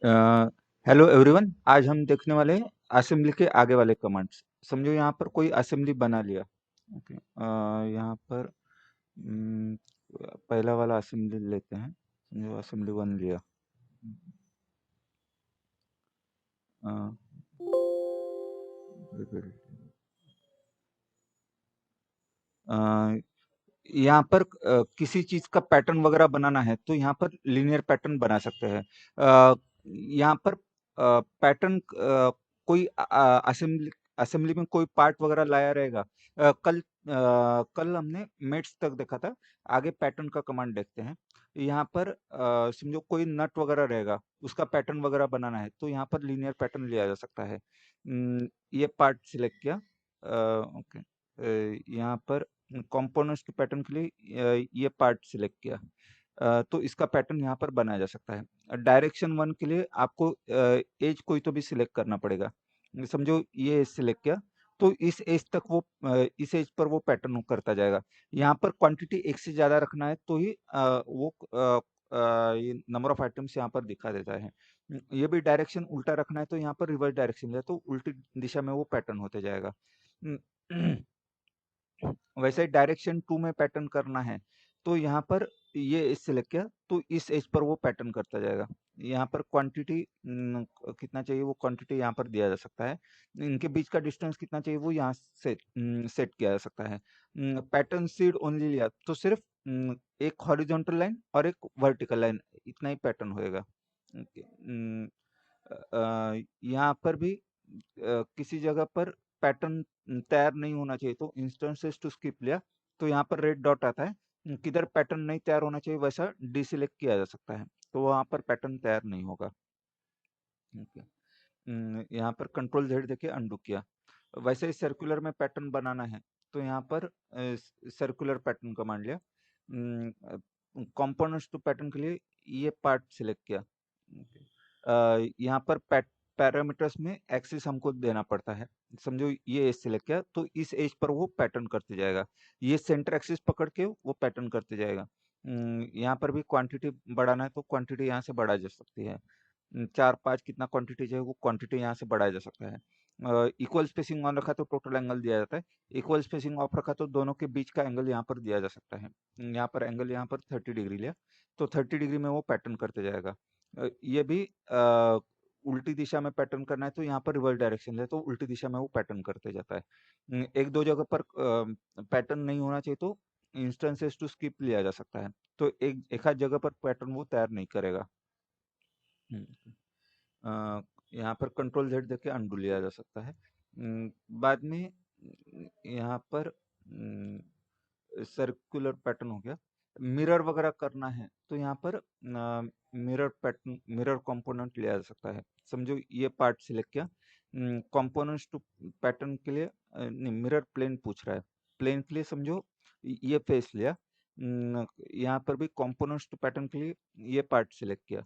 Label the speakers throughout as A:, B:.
A: अ, hello everyone. आज हम देखने वाले हैं असेंबली के आगे वाले कमांड्स। समझो यहाँ पर कोई असेंबली बना लिया। ओके, यहाँ पर पहला वाला असेंबली लेते हैं। समझो असेंबली वन लिया। अ, अ, यहाँ पर किसी चीज का पैटर्न वगैरह बनाना है तो यहाँ पर लीनियर पैटर्न बना सकते हैं। यहाँ पर पैटर्न कोई असेंबली असेंबली में कोई पार्ट वगैरह लाया रहेगा। कल हमने मेट्स तक देखा था। आगे पैटर्न का कमांड देखते हैं। यहाँ पर समझो कोई नट वगैरह रहेगा, उसका पैटर्न वगैरह बनाना है तो यहाँ पर लीनियर पैटर्न लिया जा सकता है। ये पार्ट सिलेक्ट किया। ओके, यहाँ पर कंपोनेंट्स के पैटर्न के लिए ये पार्ट सिलेक्ट किया। तो इसका पैटर्न यहाँ पर बनाया जा सकता है। डायरेक्शन वन के लिए आपको एज कोई तो भी सिलेक्ट करना पड़ेगा। समझो ये एज सिलेक्ट किया तो इस एज तक वो इस एज पर वो पैटर्न करता जाएगा। यहाँ पर क्वांटिटी एक से ज्यादा रखना है तो ही वो ये नंबर ऑफ आइटम्स यहाँ पर दिखा देता है। ये भी डायरेक्शन उल्टा रखना है तो यहाँ पर रिवर्स डायरेक्शन है तो उल्टी दिशा में वो पैटर्न होते जाएगा। वैसे ही डायरेक्शन टू में पैटर्न करना है तो यहाँ पर ये एज सिलेक्ट किया तो इस एज पर वो पैटर्न करता जाएगा। यहाँ पर क्वांटिटी कितना चाहिए वो क्वांटिटी यहाँ पर दिया जा सकता है। इनके बीच का डिस्टेंस कितना चाहिए वो यहाँ से सेट किया जा सकता है। पैटर्न सीड ओनली लिया तो सिर्फ एक हॉरिजॉन्टल लाइन और एक वर्टिकल लाइन, इतना ही पैटर्न होएगा। ओके, यहाँ पर भी किसी जगह पर पैटर्न तैयार नहीं होना चाहिए तो इंस्टेंसेस टू स्किप लिया तो यहाँ पर रेड डॉट आता है। किधर पैटर्न नहीं तैयार होना चाहिए वैसा डिसिलेक्ट किया जा सकता है तो वहाँ पर पैटर्न तैयार नहीं होगा। ओके, यहाँ पर कंट्रोल जेड देके अनडू किया। वैसे ही सर्कुलर में पैटर्न बनाना है तो यहाँ पर सर्कुलर पैटर्न कमांड लिया। कंपोनेंट्स टू पैटर्न के लिए ये पार्ट सिलेक्ट किया। यहाँ पर पैरामीटर्स में एक्सिस हमको देना पड़ता है। समझो ये एज सिलेक्ट किया तो इस एज पर वो पैटर्न करते जाएगा। ये सेंटर एक्सिस पकड़ के वो पैटर्न करते जाएगा। यहाँ पर भी क्वांटिटी बढ़ाना है तो क्वांटिटी यहाँ से बढ़ा जा सकती है। 4-5 कितना क्वांटिटी चाहिए वो क्वांटिटी यहाँ से बढ़ाया जा सकता है। इक्वल स्पेसिंग ऑन रखा तो टोटल एंगल दिया जाता है। इक्वल स्पेसिंग ऑफ रखा तो दोनों के बीच का एंगल यहाँ पर दिया जा सकता है। यहाँ पर एंगल यहाँ पर 30 डिग्री लिया तो 30 डिग्री में वो पैटर्न करते जाएगा। ये भी उल्टी दिशा में पैटर्न करना है तो यहाँ पर रिवर्स डायरेक्शन है तो उल्टी दिशा में वो पैटर्न करते जाता है। एक दो जगह पर पैटर्न नहीं होना चाहिए तो इंस्टेंसेस टू स्किप लिया जा सकता है तो एक आध जगह पर पैटर्न वो तैयार नहीं करेगा। हम्म, यहाँ पर कंट्रोल जेड देके अनडू लिया जा सकता है। बाद में यहाँ पर सर्कुलर पैटर्न हो गया। मिरर वगैरह करना है तो यहाँ पर मिरर पैटर्न मिरर कंपोनेंट लिया जा सकता है। समझो ये पार्ट सिलेक्ट किया। कंपोनेंट्स टू पैटर्न के लिए नहीं, मिरर प्लेन पूछ रहा है। प्लेन के लिए समझो ये फेस लिया। यहाँ पर भी कंपोनेंट्स टू पैटर्न के लिए ये पार्ट सिलेक्ट किया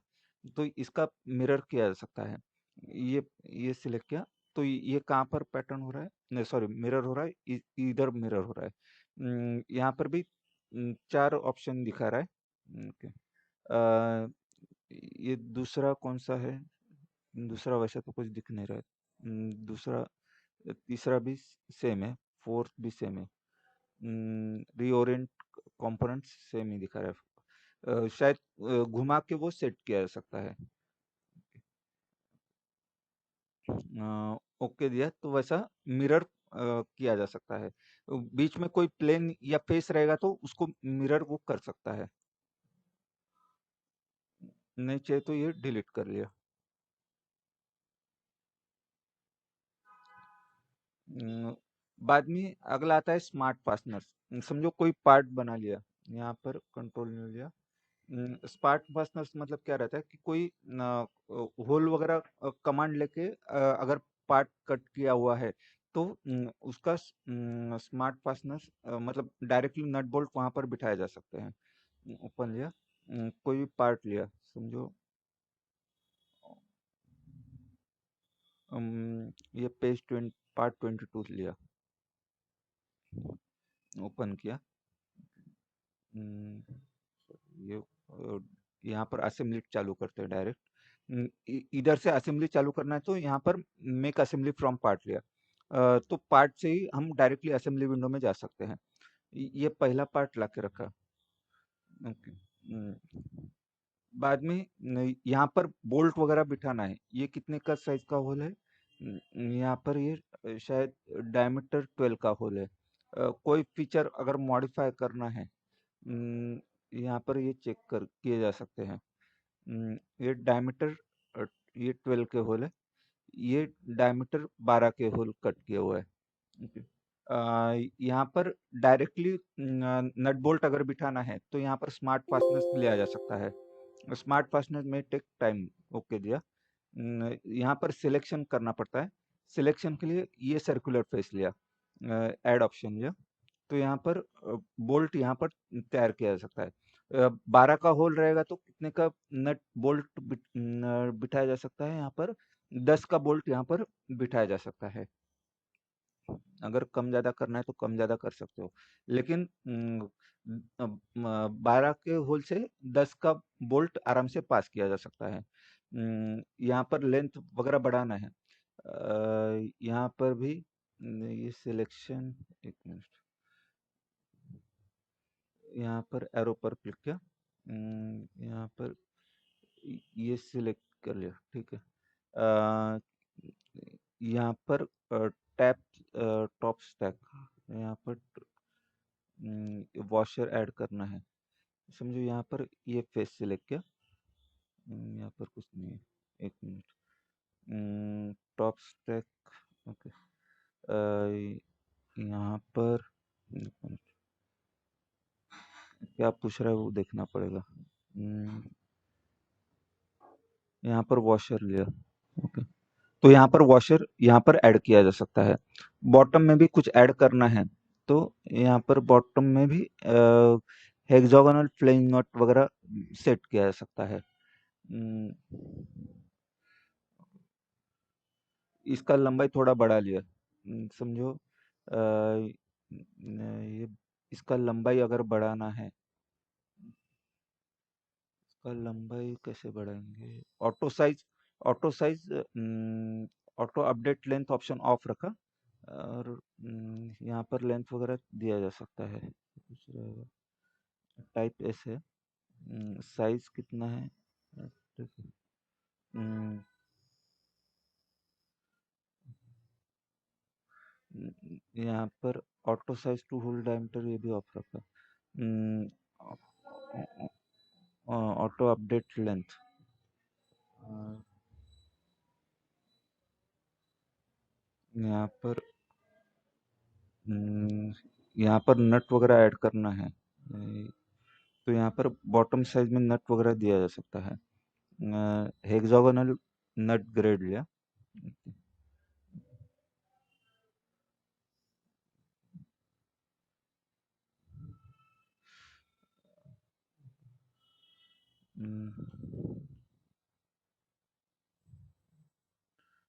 A: तो इसका मिरर किया जा सकता है। ये ये सिलेक्ट किया तो ये कहाँ पर पैटर्न हो रहा है, नहीं सॉरी मिरर हो रहा है, इधर मिरर हो रहा है। यहाँ पर भी 4 ऑप्शन दिखा रहा है। ओके, ये दूसरा कौन सा है? दूसरा वैसा तो कुछ दिख नहीं रहा है। दूसरा तीसरा भी सेम है, फोर्थ भी सेम है। रीओरिएंट कंपोनेंट्स सेम ही दिखा रहा है। शायद घुमा के वो सेट किया जा सकता है। ओके दिया तो वैसा मिरर किया जा सकता है। बीच में कोई प्लेन या फेस रहेगा तो उसको मिरर वो कर सकता है। नहीं चाहिए तो ये डिलीट कर लिया। अम, बाद में अगला आता है स्मार्ट फास्टनर्स। समझो कोई पार्ट बना लिया, यहाँ पर कंट्रोल ले लिया। स्मार्ट फास्टनर्स मतलब क्या रहता है कि कोई होल वगैरह कमांड लेके अगर पार्ट कट किया हुआ है तो उसका स्मार्ट फास्टनर्स मतलब डायरेक्टली नट बोल्ट वहां पर बिठाया जा सकते हैं। ओपन लिया। कोई भी पार्ट लिया समझो। ये पेज 20 पार्ट 22 लिया, ओपन किया। ये यहाँ पर असेंबली चालू करते हैं डायरेक्ट। इधर से असेंबली चालू करना है तो यहाँ पर मेक असेंबली फ्रॉम पार्ट लिया। तो पार्ट से ही हम डायरेक्टली असेंबली विंडो में जा सकते हैं। ये पहला पार्ट ला के रखा। ओके। बाद में यहाँ पर बोल्ट वगैरह बिठाना है। ये कितने का साइज का होल है? यहाँ पर ये शायद डायमीटर 12 का होल है। कोई फीचर अगर मॉडिफाई करना है, यहाँ पर ये चेक कर किए जा सकते हैं। ये डायमीटर ये 12 के होल है। ये डायमीटर 12 के होल कट किया हुआ है। ओके। यहाँ पर डायरेक्टली नट बोल्ट अगर बिठाना है तो यहाँ पर स्मार्ट फास्टनर्स लिया जा सकता है। स्मार्ट फास्टनर में टेक टाइम। ओके दिया। यहाँ पर सिलेक्शन करना पड़ता है। सिलेक्शन के लिए ये सर्कुलर फेस लिया, ऐड ऑप्शन लिया। तो यहाँ पर बोल्ट यहाँ पर तैयार किया जा सकता है। 12 का होल रहेगा तो कितने का नट बोल्ट बिठाया जा सकता है? यहाँ पर 10 का बोल्ट यहाँ पर बिठाया जा सकता है। अगर कम ज़्यादा करना है तो कम ज़्यादा कर सकते हो। लेकिन 12 के होल से 10 का बोल्ट आराम से पास किया जा सकता है। यहाँ पर लेंथ वगैरह बढ़ाना है। यहाँ पर भी ये सिलेक्शन, एक मिनट, यहाँ पर एरो पर क्लिक किया। यहाँ पर ये सिलेक्ट कर लिया, ठीक है। अ, यहाँ पर टैप टॉप स्टैक, यहाँ पर वॉशर ऐड करना है। समझो यहाँ पर ये फेस सिलेक्ट किया। यहाँ पर कुछ नहीं है, एक मिनट। Top stack, okay. यहाँ पर एक मिनट, क्या पूछ रहा है वो देखना पड़ेगा। यहाँ पर वॉशर लिया, ओके। तो यहाँ पर वॉशर यहाँ पर ऐड किया जा सकता है। बॉटम में भी कुछ ऐड करना है तो यहाँ पर बॉटम में भी हेक्सागोनल फ्लेइंग नॉट वगैरह सेट किया जा सकता है। हम्म, इसका लंबाई थोड़ा बढ़ा लिया। समझो ये इसका लंबाई अगर बढ़ाना है, इसका लंबाई कैसे बढ़ाएंगे? Auto size auto update length option of रखा और यहाँ पर लेंथ वगैरह दिया जा सकता है। कुछ रहेगा, टाइप एस है। साइज कितना है? ठीक है। यहाँ पर auto size to hole diameter ये भी ऑफ रखा। ऑटो अपडेट लेंथ, यहाँ पर यहाँ पर नट वगैरह ऐड करना है। तो यहाँ पर बॉटम साइज में नट वगैरह दिया जा सकता है। हेक्सागोनल नट ग्रेड लिया।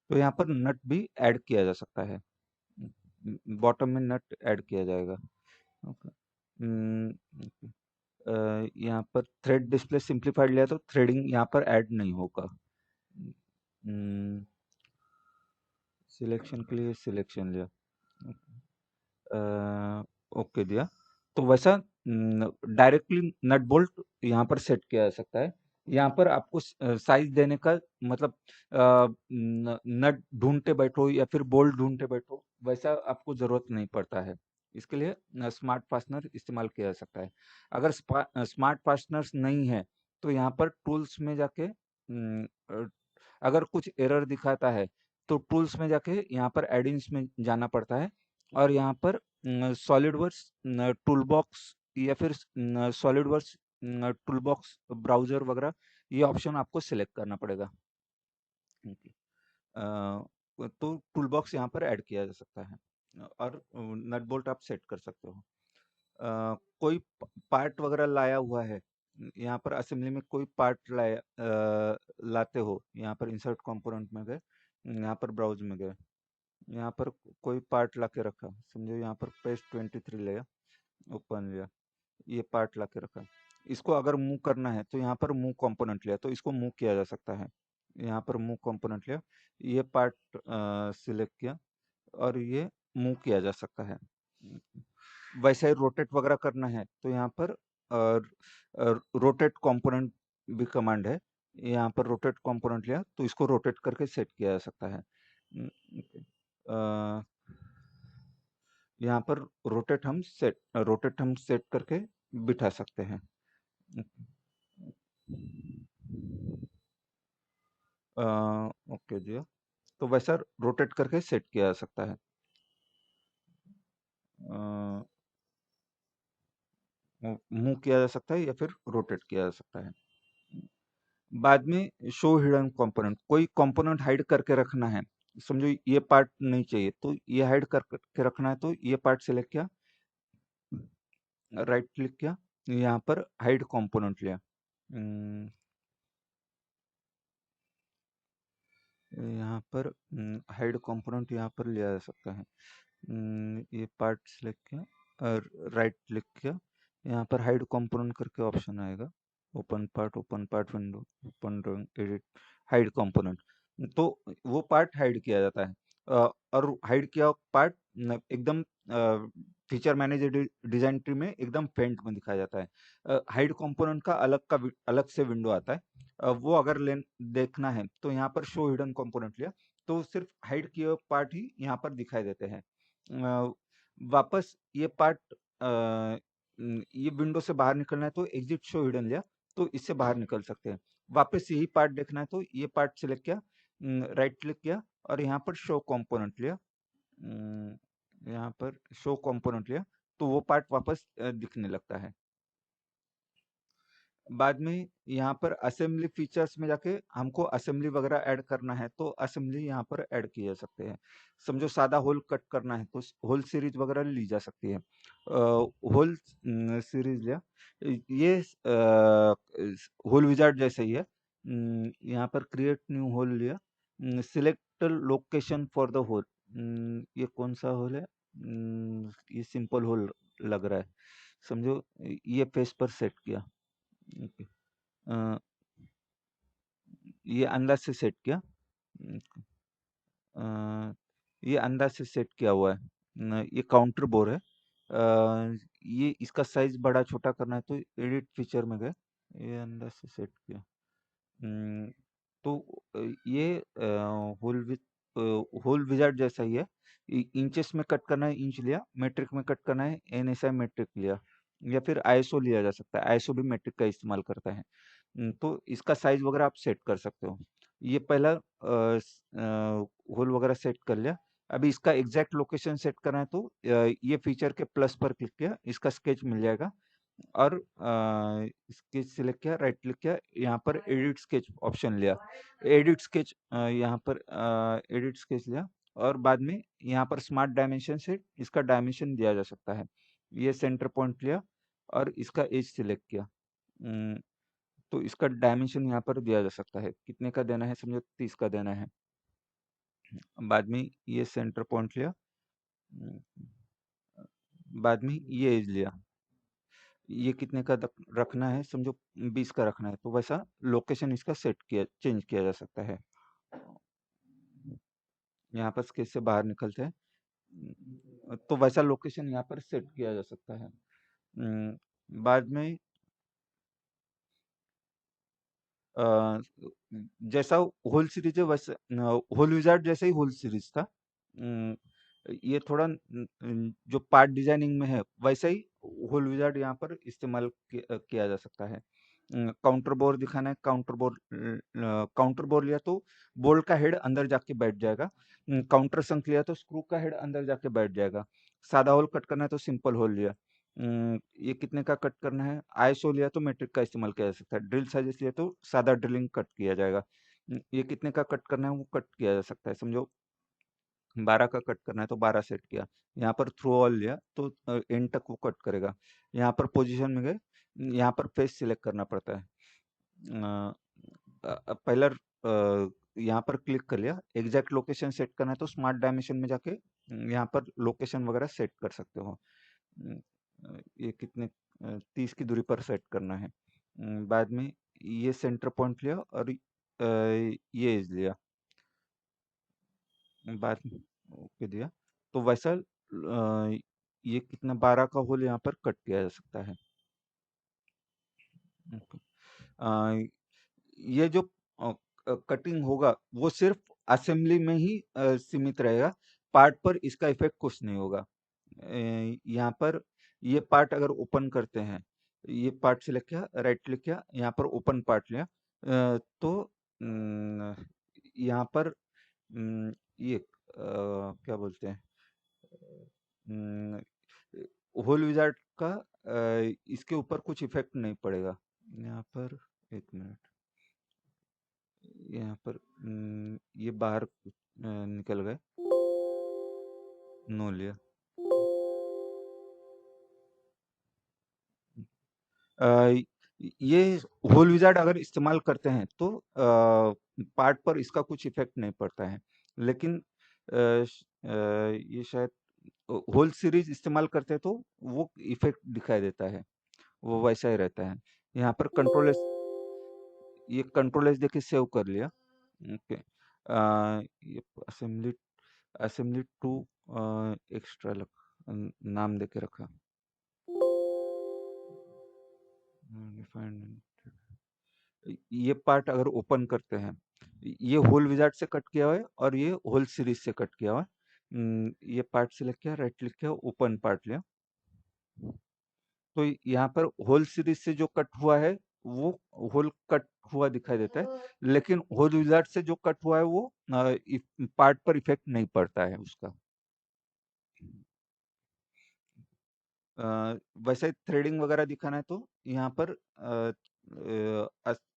A: तो यहाँ पर नट भी ऐड किया जा सकता है। बॉटम में नट ऐड किया जाएगा। ओके। यहाँ पर थ्रेड डिस्प्ले सिंप्लीफाइड लिया तो थ्रेडिंग यहाँ पर ऐड नहीं होगा। सिलेक्शन के लिए सिलेक्शन लिया, ओके दिया। तो वैसा डायरेक्टली नट बोल्ट यहाँ पर सेट किया जा सकता है। यहाँ पर आपको साइज देने का मतलब नट ढूंढते बैठो या फिर बोल्ट ढूंढते बैठो, वैसा आपको जरूरत नहीं पड़ता है। इसके लिए स्मार्ट फास्टनर इस्तेमाल किया जा सकता है। अगर स्मार्ट फास्टनर्स नहीं है तो यहाँ पर टूल्स में जाके अगर कुछ एरर दिखाता है तो टूल्स में जाके यहाँ पर एडिंग्स में जाना पड़ता है और यहाँ पर सॉलिडवर्क्स टूलबॉक्स या फिर सॉलिडवर्क्स टूलबॉक्स ब्राउजर वगैरह, ये ऑप्शन आपको सिलेक्ट करना पड़ेगा। तो टूलबॉक्स यहाँ पर ऐड किया जा सकता है और नट बोल्ट आप सेट कर सकते हो। कोई पार्ट वगैरह लाया हुआ है, यहाँ पर असेंबली में कोई पार्ट लाते हो, यहाँ पर इंसर्ट कंपोनेंट में गए, यहाँ पर ब्राउज में गए, यहाँ पर कोई पार्ट ला के रखा। समझो यहाँ पर पेज 23 लिया, ओपन लिया, ये पार्ट ला के रखा। इसको अगर मूव करना है तो यहाँ पर मूव कंपोनेंट लिया तो इसको मूव किया जा सकता है। यहाँ पर मूव कंपोनेंट लिया, ये पार्ट सिलेक्ट किया और ये मूव किया जा सकता है। वैसे ही रोटेट वगैरह करना है तो यहाँ पर रोटेट कंपोनेंट भी कमांड है, यहाँ पर रोटेट कंपोनेंट लिया तो इसको रोटेट करके सेट किया जा सकता है। अ, यहाँ पर रोटेट हम सेट करके बिठा सकते हैं। ओके जी, तो वैसा रोटेट करके सेट किया जा सकता है। मूव किया जा सकता है या फिर रोटेट किया जा सकता है। बाद में शो हिडन कंपोनेंट, कोई कंपोनेंट हाइड करके रखना है, समझो ये पार्ट नहीं चाहिए तो ये हाइड करके रखना है, तो ये पार्ट सिलेक्ट किया, राइट क्लिक किया, यहाँ पर हाइड कंपोनेंट लिया। यहाँ पर हाइड कंपोनेंट यहाँ पर लिया जा सकता है। ये पार्ट सिलेक्ट किया और राइट क्लिक किया, यहाँ पर हाइड कंपोनेंट करके ऑप्शन आएगा, open part window, open edit, hide component, तो वो पार्ट हाइड किया जाता है। और हाइड किया पार्ट एकदम फीचर मैनेजर डिजाइन ट्री में एकदम फेंट में दिखाया जाता है। हाइड कंपोनेंट का अलग से विंडो आता है। वो अगर देखना है तो यहाँ पर शो हिडन कंपोनेंट लिया तो सिर्फ हाइड किए पार्ट ही यहाँ पर दिखाई देते हैं। वापस ये पार्ट ये विंडो से बाहर निकलना है तो एग्जिट शो हिडन लिया तो इससे बाहर निकल सकते हैं। वापस यही पार्ट देखना है तो ये पार्ट सिलेक्ट किया, राइट क्लिक किया और यहाँ पर शो कंपोनेंट लिया, यहाँ पर शो कंपोनेंट लिया तो वो पार्ट वापस दिखने लगता है। बाद में यहाँ पर असेंबली फीचर्स में जाके हमको असेंबली वगैरह ऐड करना है तो असेंबली यहाँ पर ऐड किए जा सकते हैं। समझो सादा होल कट करना है तो होल सीरीज वगैरह ली जा सकती है। होल सीरीज लिया, ये होल विजार्ड जैसे ही है। यहाँ पर क्रिएट न्यू होल लिया, select location for the hole, ये कौन सा होल है, ये सिंपल होल लग रहा है, समझो ये फेस पर सेट किया। ओके, ये अंदाज से सेट किया, ये अंदाज से सेट किया हुआ है। ये काउंटर बोर है। ये इसका साइज बड़ा छोटा करना है तो एडिट फीचर में गए, ये अंदाज से सेट किया। तो ये होल विजार्ड जैसा ही है। इंचेस में कट करना है इंच लिया, मेट्रिक में कट करना है एनएसआई मेट्रिक लिया, या फिर आईएसओ लिया जा सकता है, आईएसओ भी मेट्रिक का इस्तेमाल करता है। तो इसका साइज वगैरह आप सेट कर सकते हो। ये पहला होल वगैरह सेट कर लिया। अभी इसका एग्जैक्ट लोकेशन सेट करना है तो ये फीचर के प्लस पर क्लिक किया, इसका स्केच मिल जाएगा और स्केच सिलेक्ट किया, राइट क्लिक किया, यहाँ पर एडिट स्केच ऑप्शन लिया, एडिट स्केच यहाँ पर एडिट स्केच लिया और बाद में यहाँ पर स्मार्ट डायमेंशन से इसका डायमेंशन दिया जा सकता है। ये सेंटर पॉइंट लिया और इसका एज सिलेक्ट किया, तो इसका डायमेंशन यहाँ पर दिया जा सकता है, कितने का देना है, समझो 30 का देना है। बाद में ये सेंटर पॉइंट लिया, बाद में ये एज लिया, ये कितने का रखना है, समझो 20 का रखना है, तो वैसा लोकेशन इसका चेंज किया जा सकता है। यहाँ पर स्केच से बाहर निकलते हैं तो वैसा लोकेशन यहाँ पर सेट किया जा सकता है। बाद में अ, जैसा होल सीरीज है वैसे होल विजार्ड जैसे ही होल सीरीज था। ये थोड़ा जो पार्ट डिजाइनिंग में है वैसा ही होल विजार्ड यहाँ पर इस्तेमाल किया जा सकता है। काउंटर बोर दिखाना है, काउंटर बोर लिया तो बोल्ट का हेड अंदर जाके बैठ जाएगा। काउंटर संख लिया तो स्क्रू का हेड अंदर जाके बैठ जाएगा। सादा होल कट करना है तो सिंपल होल लिया। ये कितने का कट करना है, आईएसओ लिया तो मेट्रिक का इस्तेमाल किया जा सकता है, ड्रिल साइजेस लिया तो सादा ड्रिलिंग कट किया जाएगा। ये कितने का कट करना है वो कट किया जा सकता है, समझो 12 का कट करना है तो 12 सेट किया, यहाँ पर थ्रू ऑल लिया तो एंड तक वो कट करेगा। यहाँ पर पोजीशन में गए, यहाँ पर फेस सिलेक्ट करना पड़ता है। पहला यहाँ पर क्लिक कर लिया, एग्जैक्ट लोकेशन सेट करना है तो स्मार्ट डायमेंशन में जाके यहाँ पर लोकेशन वगैरह सेट कर सकते हो। ये कितने 30 की दूरी पर सेट करना है। बाद में ये सेंटर पॉइंट लिया और ये लिया, बाद में ओके दिया, तो वैसा ये कितना 12 का होल यहाँ पर कट किया जा सकता है। ओके। अ, ये जो कटिंग होगा वो सिर्फ असेंबली में ही सीमित रहेगा, पार्ट पर इसका इफेक्ट कुछ नहीं होगा। यहाँ पर ये पार्ट अगर ओपन करते हैं, ये पार्ट सिलेक्ट किया, राइट क्लिक किया, यहाँ पर ओपन पार्ट लिया, तो यहाँ पर ये क्या बोलते हैं, होल विजार्ड का इसके ऊपर कुछ इफेक्ट नहीं पड़ेगा। यहाँ पर एक मिनट, यहाँ पर ये बाहर निकल गए, नो लिया। अ, ये होल विजार्ड अगर इस्तेमाल करते हैं तो पार्ट पर इसका कुछ इफेक्ट नहीं पड़ता है, लेकिन ये शायद होल सीरीज इस्तेमाल करते हैं तो वो इफेक्ट दिखाई देता है, वो वैसा ही रहता है। यहाँ पर कंट्रोल एस, ये कंट्रोल एस देके सेव कर लिया। ओके। ये असेंबली असेंबली टू एक्स्ट्रा नाम देके रखा। ये पार्ट अगर ओपन करते हैं, ये होल विजार्ड से कट किया हुआ है और ये होल सीरीज से कट किया हुआ है। ये पार्ट सिलेक्ट किया, राइट क्लिक किया, ओपन पार्ट लिया, तो यहाँ पर होल सीरीज से जो कट हुआ है वो होल कट हुआ दिखाई देता है, लेकिन होल विजार्ड से जो कट हुआ है वो पार्ट पर इफेक्ट नहीं पड़ता है उसका। वैसे थ्रेडिंग वगैरह दिखाना है तो यहाँ पर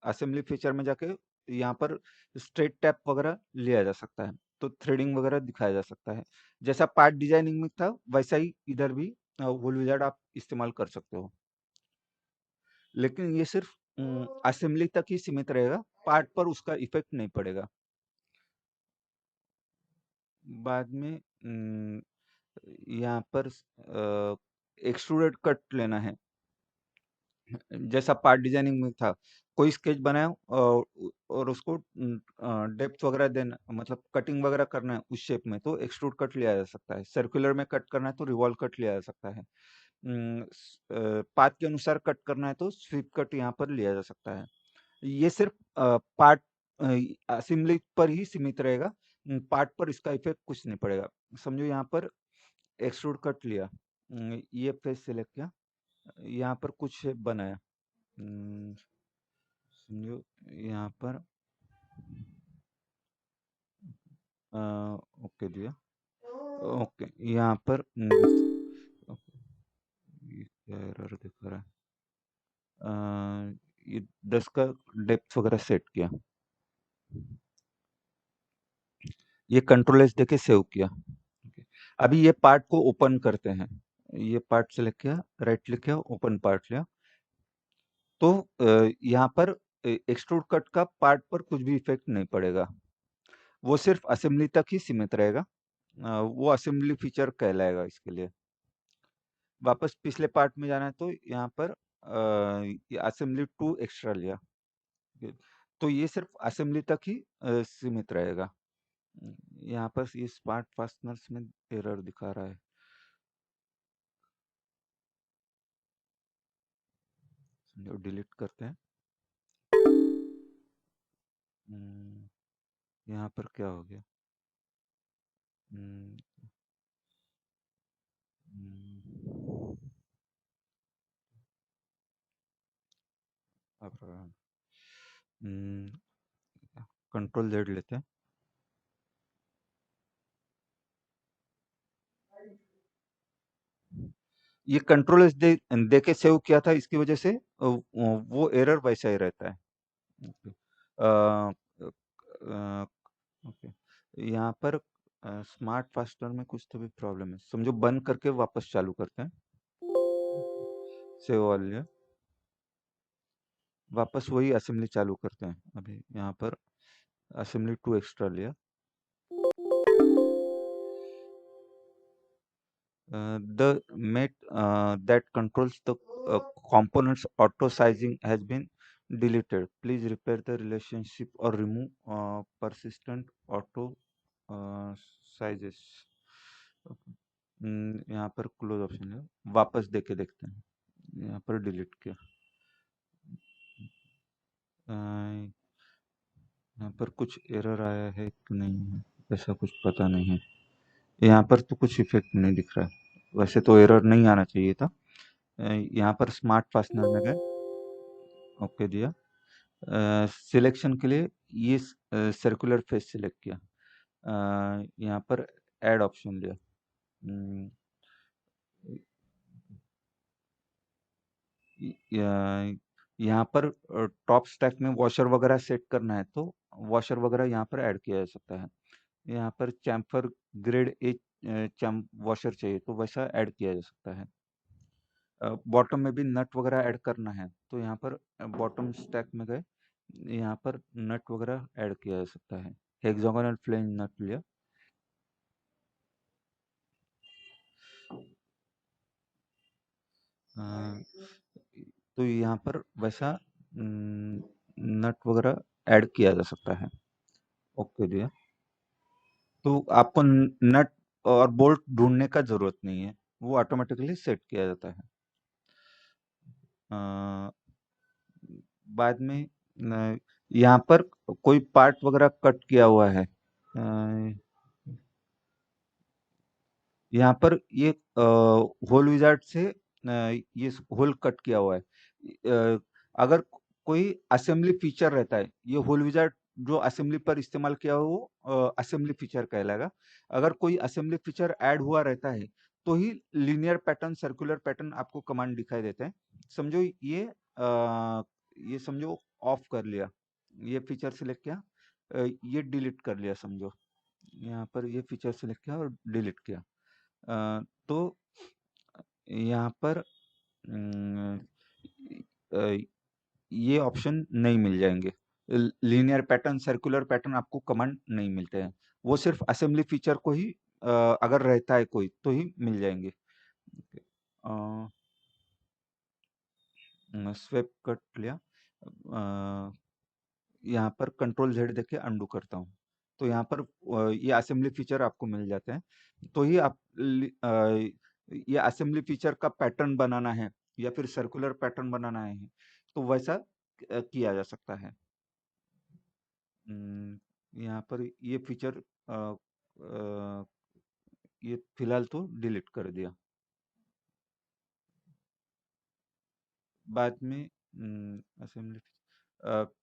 A: असेंबली फीचर में जाके यहाँ पर स्ट्रेट टैप वगैरह लिया जा सकता है, तो थ्रेडिंग वगैरह दिखाया जा सकता है। जैसा पार्ट डिजाइनिंग में था वैसा ही इधर भी होल विजार्ड आप इस्तेमाल कर सकते हो, लेकिन ये सिर्फ असेंबली तक ही सीमित रहेगा, पार्ट पर उसका इफेक्ट नहीं पड़ेगा। बाद में यहाँ पर एक्सट्रूडेड कट लेना है, जैसा पार्ट डिजाइनिंग में था, कोई स्केच बनाया और उसको डेप्थ वगैरह देना, मतलब कटिंग वगैरह करना है उस शेप में, तो एक्सट्रूड कट लिया जा सकता है। सर्कुलर में कट करना है तो रिवॉल्व कट लिया जा सकता है। पाथ के अनुसार कट करना है तो स्वीप कट यहाँ पर लिया जा सकता है। ये सिर्फ पार्ट असेंबली पर ही सीमित रहेगा, पार्ट पर इसका इफेक्ट कुछ नहीं पड़ेगा। समझो यहाँ पर एक्सट्रूड कट लिया, ये फेस सेलेक्ट किया, यहाँ पर कुछ शेप बनाया, समझो यहाँ पर ओके दिया, ओके यहाँ पर ये क्या एरर दिख रहा है, ये 10 का डेप्थ वगैरह सेट किया, ये कंट्रोल एस देके सेव किया। Okay. अभी ये पार्ट को ओपन करते हैं, ये पार्ट सेलेक्ट किया, राइट क्लिक किया, ओपन पार्ट लिया, तो यहाँ पर एक्सट्रूड कट का पार्ट पर कुछ भी इफेक्ट नहीं पड़ेगा, वो सिर्फ असेंबली तक ही सीमित रहेगा। वो असेंबली फीचर कहलाएगा इसके लिए। वापस पिछले पार्ट में जाना है तो यहाँ पर असेंबली टू एक्स्ट्रा लिया, तो ये सिर्फ असेंबली तक ही सीमित रहेगा। यहाँ पर ये स्मार्ट फास्टनर्स में एरर दिखा रहा है, डिलीट करते हैं। यहाँ पर क्या हो गया, हम्म, हम्म, अब कंट्रोल जेड लेते हैं, ये कंट्रोल एस दे के सेव किया था, इसकी वजह से वो एरर वैसा ही रहता है। ओके। ओके, यहाँ पर स्मार्ट फास्टनर में कुछ तो भी प्रॉब्लम है, समझो बंद करके वापस चालू करते हैं, सेव ऑल लिया, वापस वही असेंबली चालू करते हैं। अभी यहाँ पर असेंबली टू एक्स्ट्रा लिया, the mate that controls the components auto sizing has been deleted. Please repair the relationship or remove persistent auto sizes. यहाँ पर क्लोज ऑप्शन है, वापस देके देखते हैं। यहाँ पर डिलीट किया। यहाँ पर कुछ एरर आया है कि नहीं है, ऐसा कुछ पता नहीं है। यहाँ पर तो कुछ इफेक्ट नहीं दिख रहा है, वैसे तो एरर नहीं आना चाहिए था। यहाँ पर स्मार्ट फास्टनर में गए, ओके दिया। सिलेक्शन के लिए ये सर्कुलर फेस सिलेक्ट किया। यहाँ पर ऐड ऑप्शन लिया। यहाँ पर टॉप स्टैक में वॉशर वगैरह सेट करना है तो वॉशर वगैरह यहाँ पर ऐड किया जा सकता है। यहाँ पर चैम्फर ग्रेड ए वॉशर चाहिए तो वैसा ऐड किया जा सकता है। बॉटम में भी नट वगैरह ऐड करना है तो यहाँ पर बॉटम स्टैक में गए, यहाँ पर नट वगैरह ऐड किया जा सकता है। हेक्सागोनल फ्लेंज नट लिया। तो यहाँ पर वैसा नट वगैरह ऐड किया जा सकता है। ओके दिया। तो आपको नट और बोल्ट ढूंढने का जरूरत नहीं है, वो ऑटोमेटिकली सेट किया जाता है। बाद में यहाँ पर कोई पार्ट वगैरह कट किया हुआ है। यहाँ पर ये होल विजार्ड से ये होल कट किया हुआ है। अगर कोई असेंबली फीचर रहता है, ये होल विजार्ड जो असेंबली पर इस्तेमाल किया हुआ वो असेंबली फीचर कहलाएगा। अगर कोई असेंबली फीचर ऐड हुआ रहता है तो ही लीनियर पैटर्न, सर्कुलर पैटर्न आपको कमांड दिखाई देते हैं। समझो ये समझो ऑफ कर लिया, ये फीचर सिलेक्ट किया, ये डिलीट कर लिया समझो। यहाँ पर ये फीचर सिलेक्ट किया और डिलीट किया। तो यहाँ पर अम, ये ऑप्शन नहीं मिल जाएंगे। लीनियर पैटर्न, सर्कुलर पैटर्न आपको कमांड नहीं मिलते हैं, वो सिर्फ असेंबली फीचर को ही अगर रहता है कोई तो ही मिल जाएंगे। स्वेप कट लिया। यहाँ पर कंट्रोल जेड देके अंडू करता हूँ तो यहाँ पर ये असेंबली फीचर आपको मिल जाते हैं। तो ही आप ये असेंबली फीचर का पैटर्न बनाना है या फिर सर्कुलर पैटर्न बनाना है तो वैसा किया जा सकता है। यहाँ पर ये फीचर ये फिलहाल तो डिलीट कर दिया। बाद में असेंबली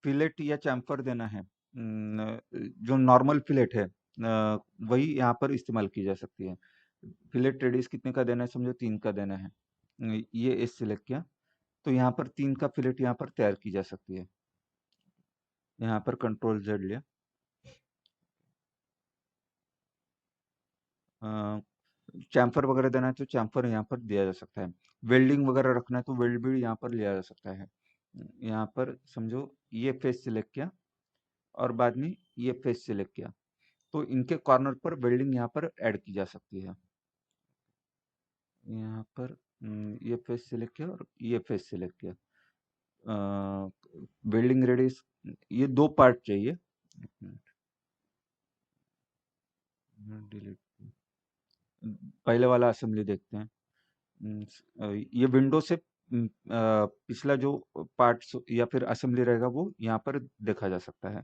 A: फिलेट या चैम्फर देना है। जो नॉर्मल फिलेट है वही यहाँ पर इस्तेमाल की जा सकती है। फिलेट रेडियस कितने का देना है, समझो 3 का देना है। ये एस सिलेक्ट किया तो यहाँ पर 3 का फिलेट यहाँ पर तैयार की जा सकती है। यहाँ पर कंट्रोल जेड लिया। चैम्फर वगैरह देना है तो चैम्फर यहाँ पर दिया जा सकता है। वेल्डिंग वगैरह रखना है तो वेल्ड भी यहाँ पर लिया जा सकता है। यहाँ पर समझो ये फेस सिलेक्ट किया और बाद में ये फेस सिलेक्ट किया तो इनके कॉर्नर पर वेल्डिंग यहाँ पर ऐड की जा सकती है। यहाँ पर ये फेस सिलेक्ट किया और ये फेस सिलेक्ट किया। वेल्डिंग रेडियस ये 2 पार्ट चाहिए। एक मिनट डिलीट, पहले वाला असेंबली देखते हैं। ये विंडो से पिछला जो पार्ट या फिर असेंबली रहेगा वो यहाँ पर देखा जा सकता है।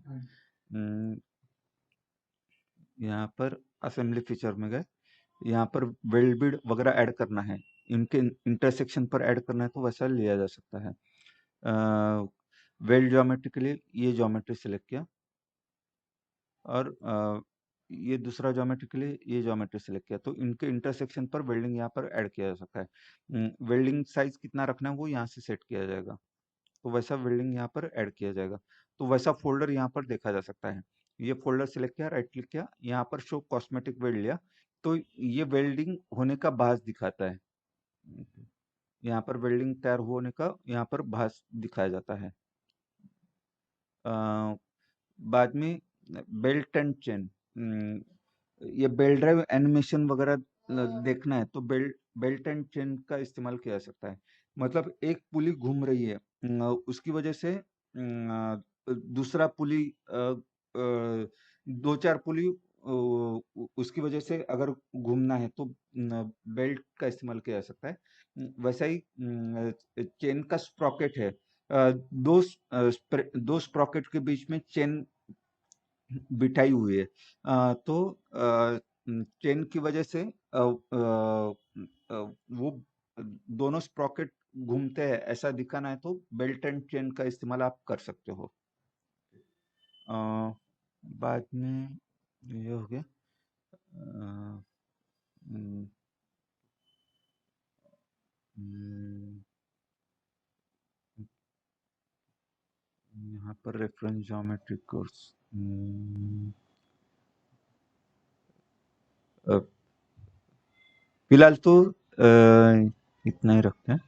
A: यहाँ पर असेंबली फीचर में गए, यहाँ पर वेल्ड बिड वगैरह ऐड करना है, इनके इंटरसेक्शन पर ऐड करना है तो वैसा लिया जा सकता है। वेल्ड ज्योमेट्री के लिए ये ज्योमेट्री सिलेक्ट किया और ये दूसरा ज्योमेट्री के लिए ये ज्योमेट्री सिलेक्ट किया तो इनके इंटरसेक्शन पर वेल्डिंग यहाँ पर ऐड किया जा सकता है। वेल्डिंग साइज कितना रखना है वो यहाँ से सेट किया जाएगा तो वैसा वेल्डिंग यहाँ पर ऐड किया जाएगा तो वैसा फोल्डर यहाँ पर देखा जा सकता है। ये फोल्डर सिलेक्ट किया, राइट क्लिक किया, यहाँ पर शो कॉस्मेटिक वेल्ड लिया तो ये वेल्डिंग होने का भास दिखाता है। यहाँ पर वेल्डिंग तैयार होने का यहाँ पर भास दिखाया जाता है। बाद में बेल्ट एंड चेन, ये बेल्ट ड्राइव एनिमेशन वगैरह देखना है तो बेल्ट एंड चेन का इस्तेमाल किया जा सकता है। मतलब एक पुली घूम रही है, उसकी वजह से दूसरा पुली 2-4 पुली उसकी वजह से अगर घूमना है तो बेल्ट का इस्तेमाल किया जा सकता है। वैसा ही चेन का स्प्रॉकेट है। दो स्प्रॉकेट के बीच में चेन बिठाई हुई है। तो चेन की वजह से वो दोनों स्प्रॉकेट घूमते हैं ऐसा दिखाना है तो बेल्ट एंड चेन का इस्तेमाल आप कर सकते हो। अ, बाद में ये हो गया। अ, हम्म, हम्म, यहाँ पर रेफरेंस ज्योमेट्री कोर्स फिलहाल तो इतना ही रखते हैं।